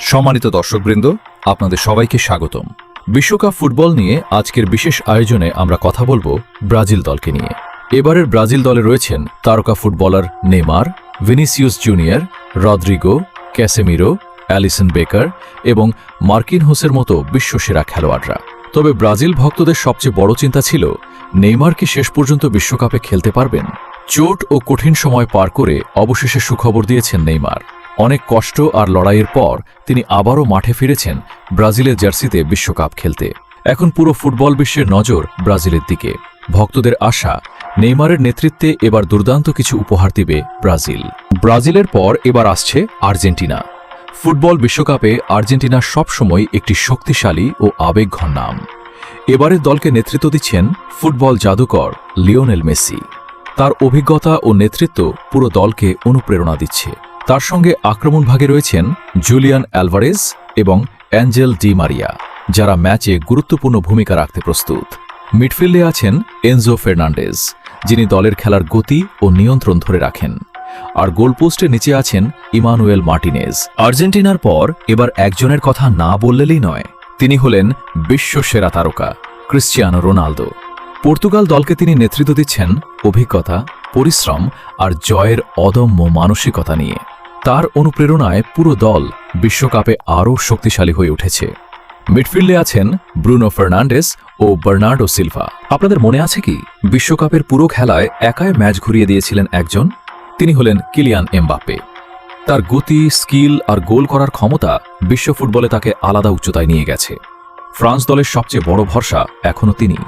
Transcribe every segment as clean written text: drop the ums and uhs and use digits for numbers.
সম্মানিত দর্শকবৃন্দ, আপনাদের সবাইকে স্বাগতম। বিশ্বকাপ ফুটবল নিয়ে আজকের বিশেষ আয়োজনে আমরা কথা বলবো ব্রাজিল দলকে নিয়ে। এবারের ব্রাজিল দলে রয়েছেন তারকা footballer Neymar, Vinicius Junior, Rodrygo, Casemiro, Alisson Becker এবং মার্কিনহোসের মতো বিশ্বসেরা খেলোয়াড়রা। তবে ব্রাজিল ভক্তদের সবচেয়ে বড় চিন্তা ছিল নেইমার কি শেষ পর্যন্ত বিশ্বকাপে খেলতে পারবেন। চোট ও কঠিন সময় পার করে অবশেষে সুখবর দিয়েছেন নেইমার। অনেক কষ্ট আর লড়াইয়ের পর তিনি আবারও মাঠে ফিরেছেন ব্রাজিলের জার্সিতে বিশ্বকাপ খেলতে। এখন পুরো ফুটবল বিশ্বের নজর ব্রাজিলের দিকে। ভক্তদের আশা, নেইমারের নেতৃত্বে এবার দুর্দান্ত কিছু উপহার দিবে ব্রাজিল। ব্রাজিলের পর এবার আসছে আর্জেন্টিনা। ফুটবল বিশ্বকাপে আর্জেন্টিনা সবসময় একটি শক্তিশালী ও আবেগঘন নাম। এবারের দলকে নেতৃত্ব দিচ্ছেন ফুটবল জাদুকর লিওনেল মেসি। তার অভিজ্ঞতা ও নেতৃত্ব পুরো দলকে অনুপ্রেরণা দিচ্ছে। তার সঙ্গে আক্রমণভাগে রয়েছেন জুলিয়ান অ্যালভারেজ এবং অ্যাঞ্জেল ডি মারিয়া, যারা ম্যাচে গুরুত্বপূর্ণ ভূমিকা রাখতে প্রস্তুত। মিডফিল্ডে আছেন এনজো ফার্নান্ডেজ, যিনি দলের খেলার গতি ও নিয়ন্ত্রণ ধরে রাখেন। আর গোলপোস্টের নিচে আছেন ইমানুয়েল মার্টিনেজ। আর্জেন্টিনার পর এবার একজনের কথা না বললেই নয়, তিনি হলেন বিশ্বসেরা তারকা ক্রিশ্চিয়ানো রোনালদো। পর্তুগাল দলকে তিনি নেতৃত্ব দিচ্ছেন অভিজ্ঞতা, পরিশ্রম আর জয়ের অদম্য মানসিকতা নিয়ে। তার অনুপ্রেরণায় পুরো দল বিশ্বকাপে আরও শক্তিশালী হয়ে উঠেছে। মিডফিল্ডে আছেন ব্রুনো ফার্নান্ডেস ও বার্নার্ডো সিলভা। আপনাদের মনে আছে কি, বিশ্বকাপের পুরো খেলায় একাই ম্যাচ ঘুরিয়ে দিয়েছিলেন একজন? তিনি হলেন কিলিয়ান এমবাপ্পে। তার গতি, স্কিল আর গোল করার ক্ষমতা বিশ্ব ফুটবলে তাকে আলাদা উচ্চতায় নিয়ে গেছে। ফ্রান্স দলের সবচেয়ে বড় ভরসা এখনও তিনি।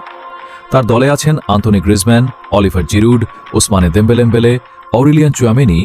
তার দলে আছেন Antoni Griezmann, Oliver Giroud, ওসমানে Dembélé, Aurelien Tchouameni